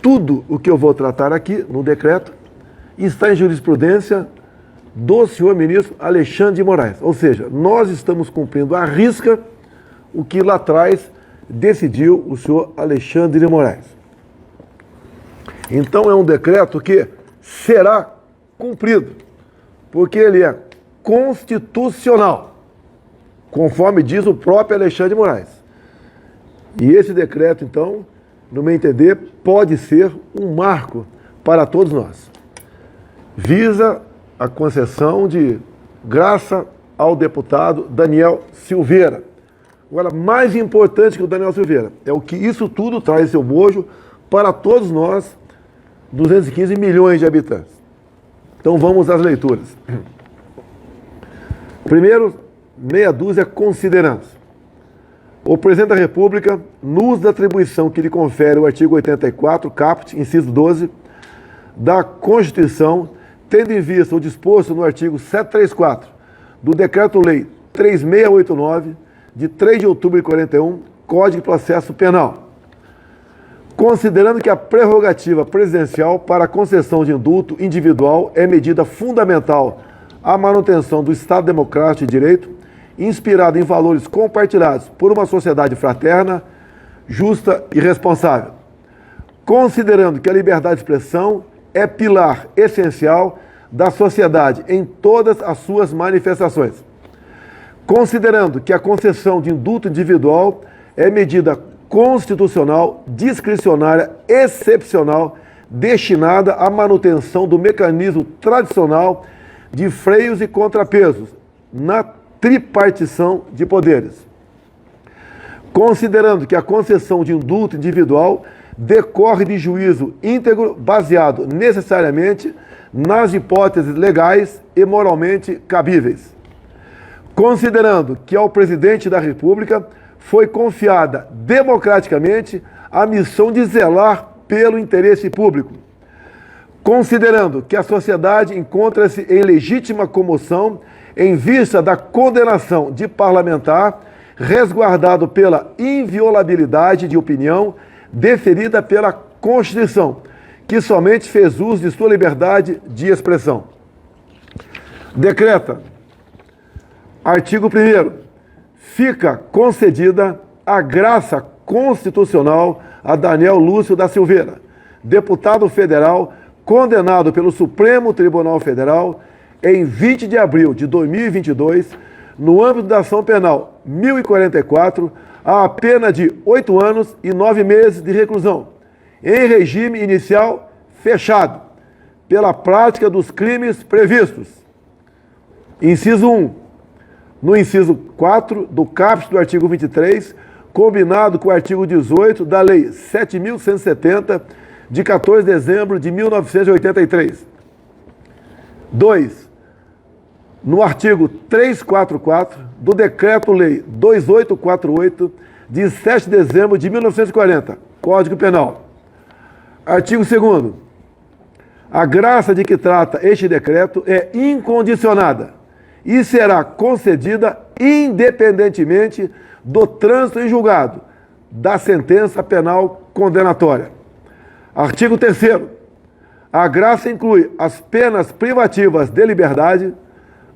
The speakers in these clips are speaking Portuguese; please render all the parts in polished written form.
tudo o que eu vou tratar aqui no decreto está em jurisprudência do senhor ministro Alexandre de Moraes. Ou seja, nós estamos cumprindo à risca o que lá atrás decidiu o senhor Alexandre de Moraes. Então é um decreto que será cumprido, porque ele é constitucional, conforme diz o próprio Alexandre de Moraes. E esse decreto, então, no meu entender, pode ser um marco para todos nós. Visa a concessão de graça ao deputado Daniel Silveira. Agora, mais importante que o Daniel Silveira é o que isso tudo traz seu bojo para todos nós, 215 milhões de habitantes. Então vamos às leituras. Primeiro, meia dúzia considerandos. O Presidente da República, no uso da atribuição que lhe confere o artigo 84, caput, inciso 12, da Constituição, tendo em vista o disposto no artigo 734 do Decreto-Lei 3689, de 3 de outubro de 41, Código de Processo Penal. Considerando que a prerrogativa presidencial para a concessão de indulto individual é medida fundamental à manutenção do Estado Democrático de Direito, inspirado em valores compartilhados por uma sociedade fraterna, justa e responsável. Considerando que a liberdade de expressão é pilar essencial da sociedade em todas as suas manifestações. Considerando que a concessão de indulto individual é medida constitucional, discricionária, excepcional, destinada à manutenção do mecanismo tradicional de freios e contrapesos na tripartição de poderes. Considerando que a concessão de indulto individual decorre de juízo íntegro baseado necessariamente nas hipóteses legais e moralmente cabíveis. Considerando que ao Presidente da República foi confiada democraticamente a missão de zelar pelo interesse público. Considerando que a sociedade encontra-se em legítima comoção em vista da condenação de parlamentar resguardado pela inviolabilidade de opinião deferida pela Constituição, que somente fez uso de sua liberdade de expressão. Decreta. Artigo 1º. Fica concedida a graça constitucional a Daniel Lúcio da Silveira, deputado federal condenado pelo Supremo Tribunal Federal em 20 de abril de 2022, no âmbito da ação penal 1044, a pena de 8 anos e 9 meses de reclusão, em regime inicial fechado, pela prática dos crimes previstos. Inciso 1. No inciso 4 do caput do artigo 23, combinado com o artigo 18 da Lei 7.170, de 14 de dezembro de 1983. 2. No artigo 344 do Decreto-Lei 2848, de 7 de dezembro de 1940, Código Penal. Artigo 2º. A graça de que trata este decreto é incondicionada e será concedida independentemente do trânsito em julgado da sentença penal condenatória. Artigo 3º. A graça inclui as penas privativas de liberdade,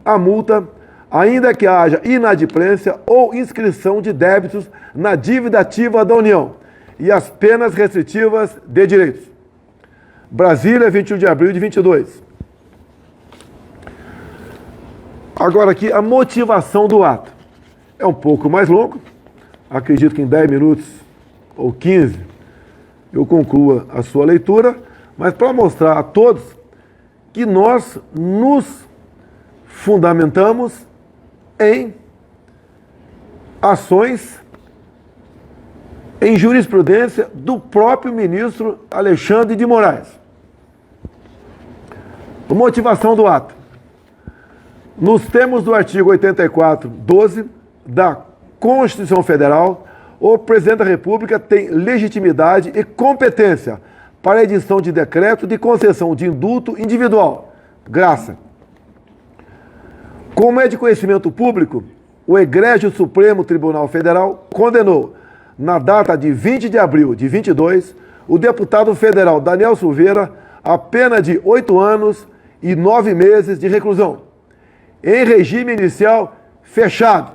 a multa, ainda que haja inadimplência ou inscrição de débitos na dívida ativa da União, e as penas restritivas de direitos. Brasília, 21 de abril de 22. Agora aqui, a motivação do ato. É um pouco mais longo, acredito que em 10 minutos ou 15 eu conclua a sua leitura, mas para mostrar a todos que nós nos fundamentamos em ações, em jurisprudência do próprio ministro Alexandre de Moraes. A motivação do ato. Nos termos do artigo 84, 12 da Constituição Federal, o Presidente da República tem legitimidade e competência para a edição de decreto de concessão de indulto individual, graça. Como é de conhecimento público, o Egrégio Supremo Tribunal Federal condenou, na data de 20 de abril de 22, o deputado federal Daniel Silveira a pena de 8 anos e 9 meses de reclusão, em regime inicial fechado,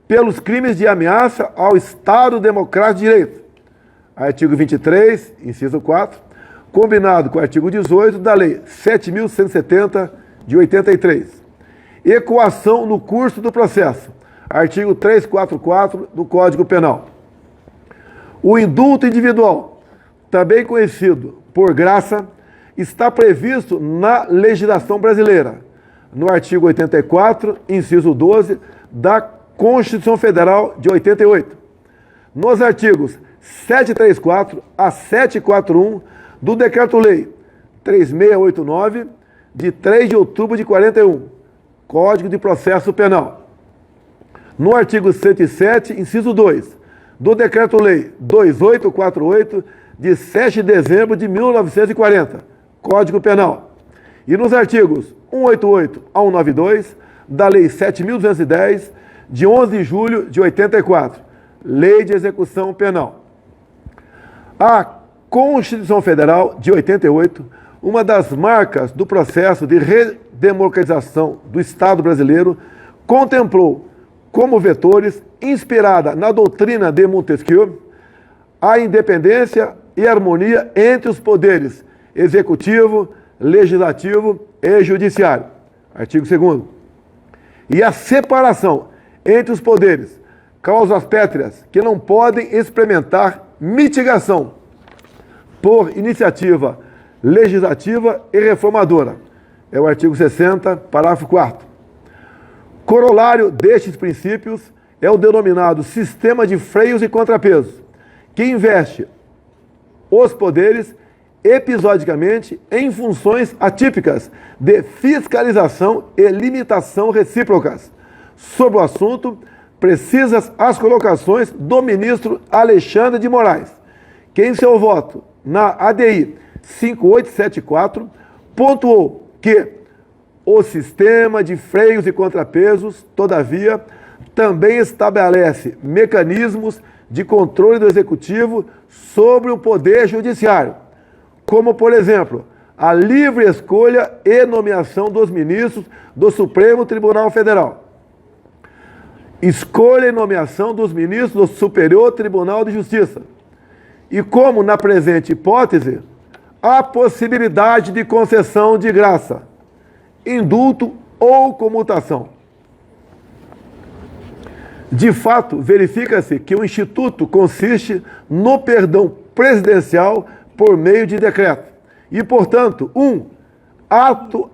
pelos crimes de ameaça ao Estado Democrático de Direito. Artigo 23, inciso 4, combinado com o artigo 18 da Lei 7.170, de 83. E coação no curso do processo. Artigo 344 do Código Penal. O indulto individual, também conhecido por graça, está previsto na legislação brasileira, no artigo 84, inciso 12, da Constituição Federal de 88. Nos artigos 734 a 741 do Decreto-Lei 3689, de 3 de outubro de 41, Código de Processo Penal. No artigo 107, inciso 2, do Decreto-Lei 2848, de 7 de dezembro de 1940, Código Penal. E nos artigos 188 a 192 da Lei 7.210, de 11 de julho de 84, Lei de Execução Penal. A Constituição Federal de 88, uma das marcas do processo de redemocratização do Estado brasileiro, contemplou como vetores, inspirada na doutrina de Montesquieu, a independência e harmonia entre os poderes executivo, legislativo e judiciário. Artigo 2º. E a separação entre os poderes, causas pétreas que não podem experimentar mitigação por iniciativa legislativa e reformadora. É o artigo 60, parágrafo 4º. Corolário destes princípios é o denominado sistema de freios e contrapesos, que investe os poderes episodicamente em funções atípicas de fiscalização e limitação recíprocas. Sobre o assunto, precisas as colocações do ministro Alexandre de Moraes, que em seu voto na ADI 5874 pontuou que o sistema de freios e contrapesos, todavia, também estabelece mecanismos de controle do Executivo sobre o Poder Judiciário, como, por exemplo, a livre escolha e nomeação dos ministros do Supremo Tribunal Federal, escolha e nomeação dos ministros do Superior Tribunal de Justiça, e como, na presente hipótese, a possibilidade de concessão de graça, indulto ou comutação. De fato, verifica-se que o Instituto consiste no perdão presidencial por meio de decreto e, portanto, um ato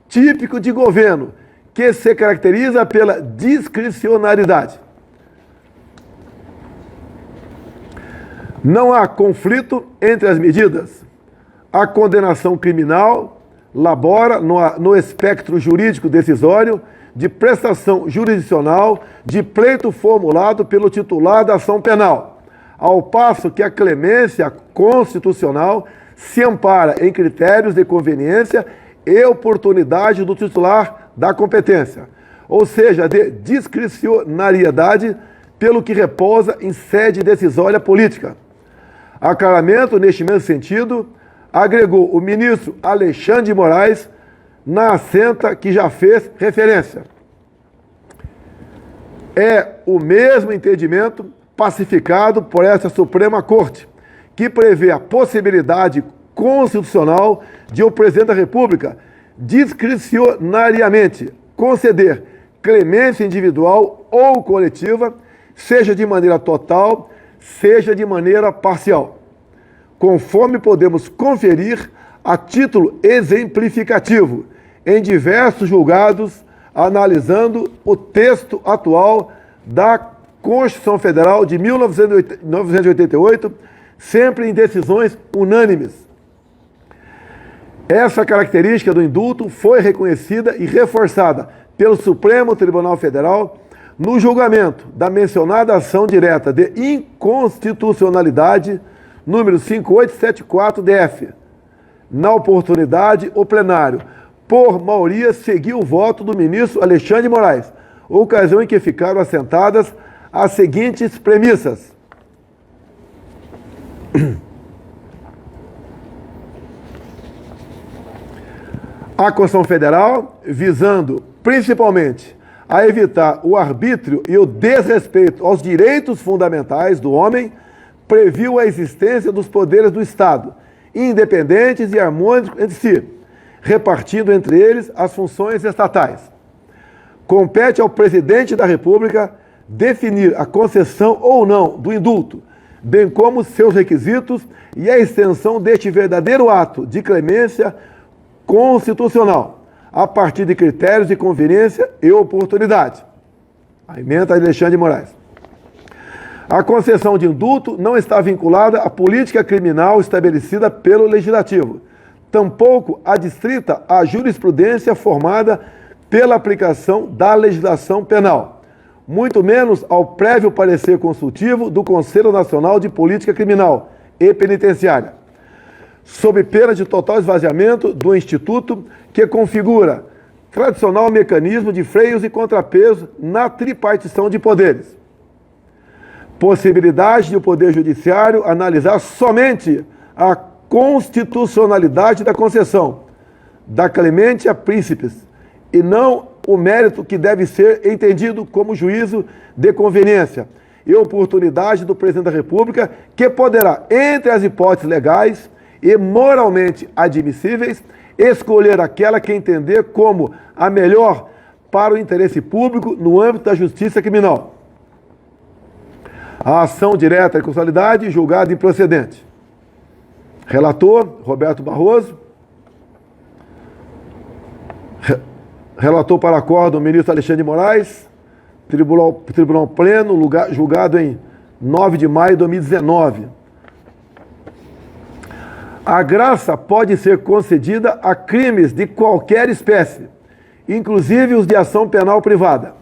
típico de governo que se caracteriza pela discricionariedade. Não há conflito entre as medidas. A condenação criminal labora no espectro jurídico decisório de prestação jurisdicional de pleito formulado pelo titular da ação penal, ao passo que a clemência constitucional se ampara em critérios de conveniência e oportunidade do titular da competência, ou seja, de discricionariedade, pelo que repousa em sede decisória política. Aclaramento neste mesmo sentido, agregou o ministro Alexandre de Moraes na assenta que já fez referência. É o mesmo entendimento pacificado por esta Suprema Corte, que prevê a possibilidade constitucional de o Presidente da República discricionariamente conceder clemência individual ou coletiva, seja de maneira total, seja de maneira parcial, conforme podemos conferir a título exemplificativo em diversos julgados, analisando o texto atual da Constituição Federal de 1988, sempre em decisões unânimes. Essa característica do indulto foi reconhecida e reforçada pelo Supremo Tribunal Federal no julgamento da mencionada ação direta de inconstitucionalidade número 5874-DF. Na oportunidade, o plenário, por maioria, seguiu o voto do ministro Alexandre de Moraes, ocasião em que ficaram assentadas as seguintes premissas. A Constituição Federal, visando principalmente a evitar o arbítrio e o desrespeito aos direitos fundamentais do homem, previu a existência dos poderes do Estado, independentes e harmônicos entre si, repartindo entre eles as funções estatais. Compete ao presidente da República definir a concessão ou não do indulto, bem como seus requisitos e a extensão deste verdadeiro ato de clemência constitucional, a partir de critérios de conveniência e oportunidade. A emenda de Alexandre de Moraes. A concessão de indulto não está vinculada à política criminal estabelecida pelo Legislativo, tampouco adstrita à jurisprudência formada pela aplicação da legislação penal, muito menos ao prévio parecer consultivo do Conselho Nacional de Política Criminal e Penitenciária, sob pena de total esvaziamento do Instituto que configura tradicional mecanismo de freios e contrapesos na tripartição de poderes. Possibilidade de o Poder Judiciário analisar somente a constitucionalidade da concessão, da clemente a príncipes, e não o mérito que deve ser entendido como juízo de conveniência e oportunidade do Presidente da República, que poderá, entre as hipóteses legais e moralmente admissíveis, escolher aquela que entender como a melhor para o interesse público no âmbito da justiça criminal. A ação direta de constitucionalidade julgada improcedente. Relator, Roberto Barroso. Relator para acordo, o ministro Alexandre de Moraes. Tribunal Pleno, julgado em 9 de maio de 2019. A graça pode ser concedida a crimes de qualquer espécie, inclusive os de ação penal privada.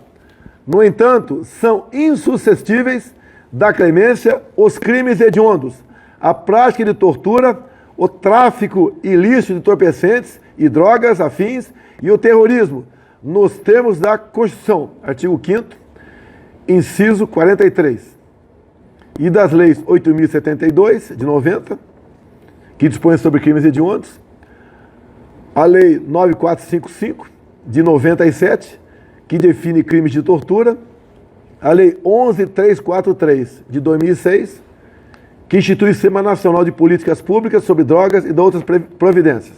No entanto, são insuscetíveis da clemência os crimes hediondos, a prática de tortura, o tráfico ilícito de entorpecentes e drogas afins e o terrorismo, nos termos da Constituição, artigo 5º, inciso 43, e das leis 8.072, de 90, que dispõe sobre crimes hediondos, a lei 9455, de 97, que define crimes de tortura, a lei 11343, de 2006, que institui o Sistema Nacional de Políticas Públicas sobre Drogas e de outras providências.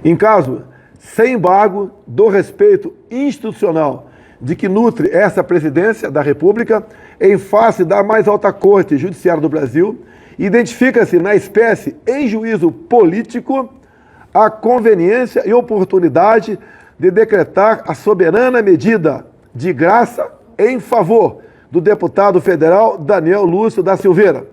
Em caso sem embargo do respeito institucional de que nutre essa presidência da República, em face da mais alta corte judiciária do Brasil, identifica-se na espécie, em juízo político, a conveniência e oportunidade de decretar a soberana medida de graça em favor do deputado federal Daniel Lúcio da Silveira,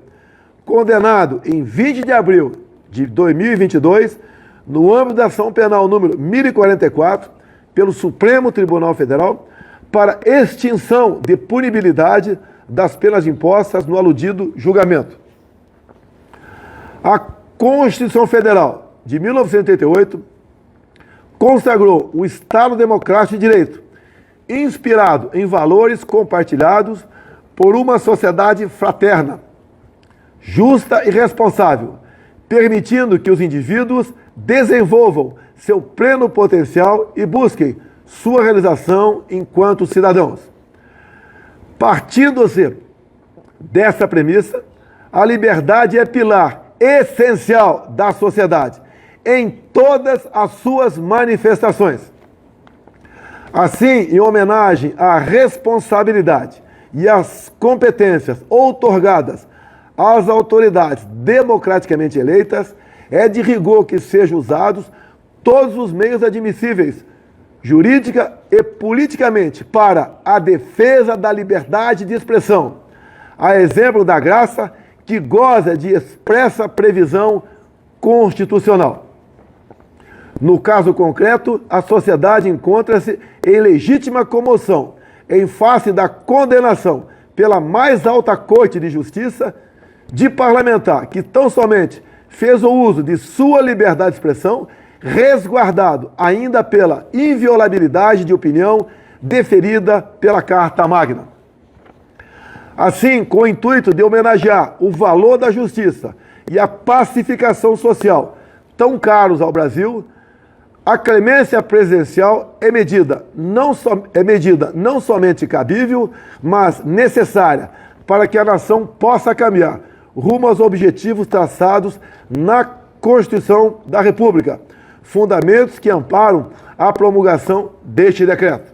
condenado em 20 de abril de 2022, no âmbito da ação penal número 1044, pelo Supremo Tribunal Federal, para extinção de punibilidade das penas impostas no aludido julgamento. A Constituição Federal de 1988 consagrou o Estado Democrático de Direito, inspirado em valores compartilhados por uma sociedade fraterna, justa e responsável, permitindo que os indivíduos desenvolvam seu pleno potencial e busquem sua realização enquanto cidadãos. Partindo-se dessa premissa, a liberdade é pilar essencial da sociedade, em todas as suas manifestações. Assim, em homenagem à responsabilidade e às competências outorgadas às autoridades democraticamente eleitas, é de rigor que sejam usados todos os meios admissíveis, jurídica e politicamente, para a defesa da liberdade de expressão, a exemplo da graça que goza de expressa previsão constitucional. No caso concreto, a sociedade encontra-se em legítima comoção em face da condenação pela mais alta Corte de Justiça de parlamentar que tão somente fez o uso de sua liberdade de expressão, resguardado ainda pela inviolabilidade de opinião deferida pela Carta Magna. Assim, com o intuito de homenagear o valor da justiça e a pacificação social tão caros ao Brasil, A clemência presidencial é medida não somente cabível, mas necessária para que a nação possa caminhar rumo aos objetivos traçados na Constituição da República, fundamentos que amparam a promulgação deste decreto.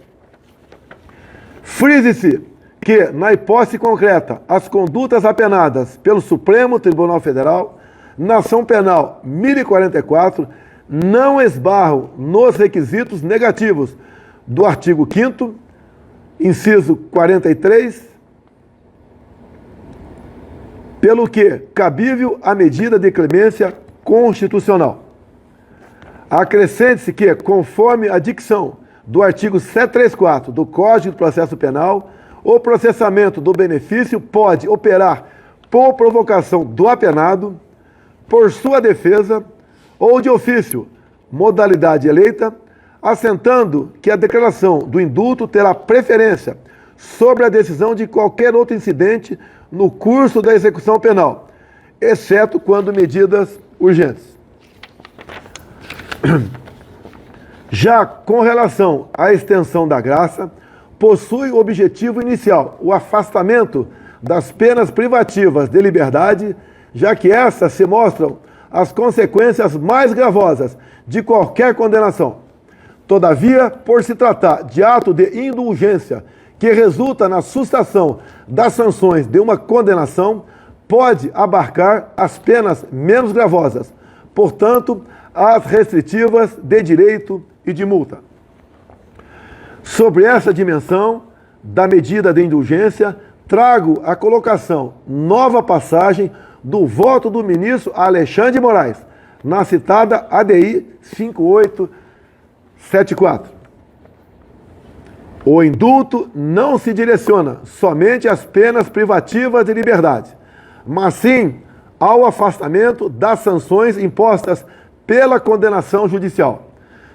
Frise-se que, na hipótese concreta, as condutas apenadas pelo Supremo Tribunal Federal, na ação penal 1044, não esbarram nos requisitos negativos do artigo 5º, inciso 43, pelo que cabível a medida de clemência constitucional. Acrescente-se que, conforme a dicção do artigo 734 do Código de Processo Penal, o processamento do benefício pode operar por provocação do apenado, por sua defesa ou de ofício, modalidade eleita, assentando que a declaração do indulto terá preferência sobre a decisão de qualquer outro incidente no curso da execução penal, exceto quando medidas urgentes. Já com relação à extensão da graça, possui o objetivo inicial, o afastamento das penas privativas de liberdade, já que essas se mostram as consequências mais gravosas de qualquer condenação. Todavia, por se tratar de ato de indulgência que resulta na sustação das sanções de uma condenação, pode abarcar as penas menos gravosas, portanto, as restritivas de direito e de multa. Sobre essa dimensão da medida de indulgência, trago a colocação, nova passagem do voto do ministro Alexandre de Moraes, na citada ADI 5874. O indulto não se direciona somente às penas privativas de liberdade, mas sim ao afastamento das sanções impostas pela condenação judicial.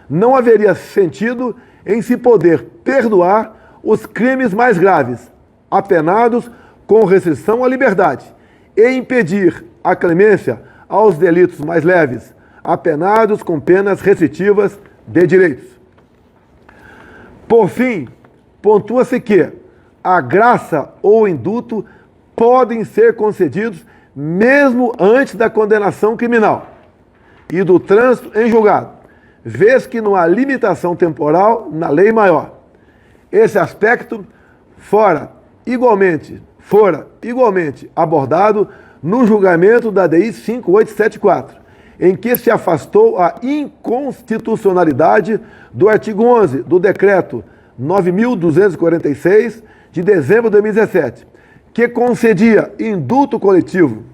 Não haveria sentido em se poder perdoar os crimes mais graves, apenados com restrição à liberdade, e impedir a clemência aos delitos mais leves, apenados com penas restritivas de direitos. Por fim, pontua-se que a graça ou o indulto podem ser concedidos mesmo antes da condenação criminal e do trânsito em julgado, vez que não há limitação temporal na lei maior. Esse aspecto fora igualmente abordado no julgamento da DI 5874, em que se afastou a inconstitucionalidade do artigo 11 do Decreto 9.246, de dezembro de 2017, que concedia indulto coletivo.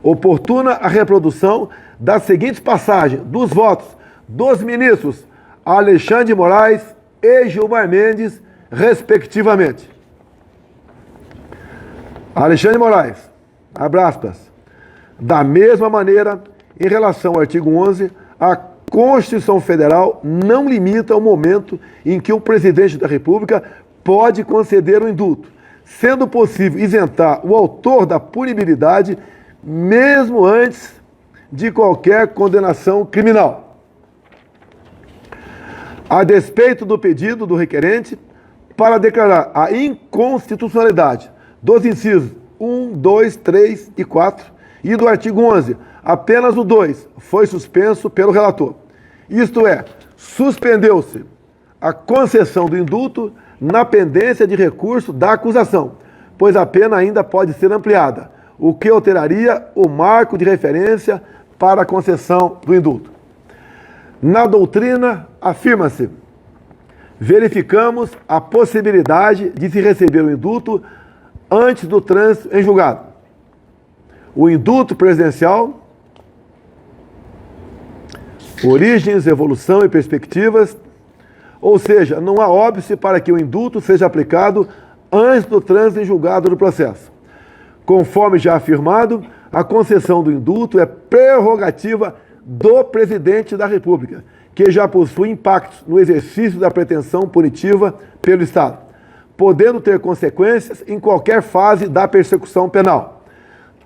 Oportuna a reprodução das seguintes passagens dos votos dos ministros Alexandre de Moraes e Gilmar Mendes, respectivamente. Alexandre de Moraes, abre aspas, da mesma maneira, em relação ao artigo 11, a Constituição Federal não limita o momento em que o presidente da República pode conceder o indulto, sendo possível isentar o autor da punibilidade mesmo antes de qualquer condenação criminal. A despeito do pedido do requerente para declarar a inconstitucionalidade dos incisos 1, 2, 3 e 4 e do artigo 11, apenas o 2 foi suspenso pelo relator. Isto é, suspendeu-se a concessão do indulto na pendência de recurso da acusação, pois a pena ainda pode ser ampliada, o que alteraria o marco de referência para a concessão do indulto. Na doutrina, afirma-se: verificamos a possibilidade de se receber o indulto antes do trânsito em julgado. O indulto presidencial, origens, evolução e perspectivas, ou seja, não há óbice para que o indulto seja aplicado antes do trânsito em julgado do processo. Conforme já afirmado, a concessão do indulto é prerrogativa do presidente da República, que já possui impactos no exercício da pretensão punitiva pelo Estado, podendo ter consequências em qualquer fase da persecução penal.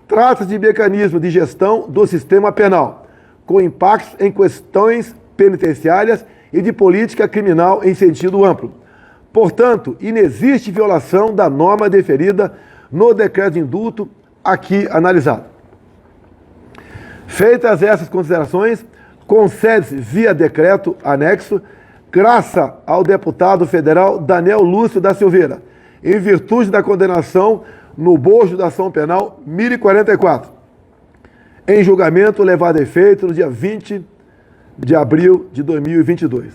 Trata-se de mecanismo de gestão do sistema penal, com impactos em questões penitenciárias e de política criminal em sentido amplo. Portanto, inexiste violação da norma deferida no decreto de indulto aqui analisado. Feitas essas considerações, concede-se via decreto anexo graça ao deputado federal Daniel Lúcio da Silveira, em virtude da condenação no bojo da ação penal 1044, em julgamento levado a efeito no dia 20 de abril de 2022.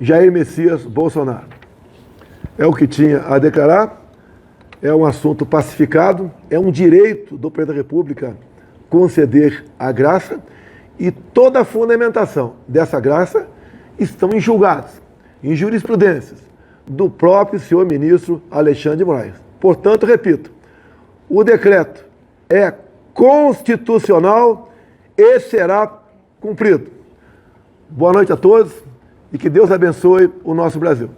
Jair Messias Bolsonaro. É o que tinha a declarar, é um assunto pacificado, é um direito do presidente da República conceder a graça e toda a fundamentação dessa graça estão em julgados, em jurisprudências do próprio senhor ministro Alexandre de Moraes. Portanto, repito, o decreto é constitucional e será cumprido. Boa noite a todos e que Deus abençoe o nosso Brasil.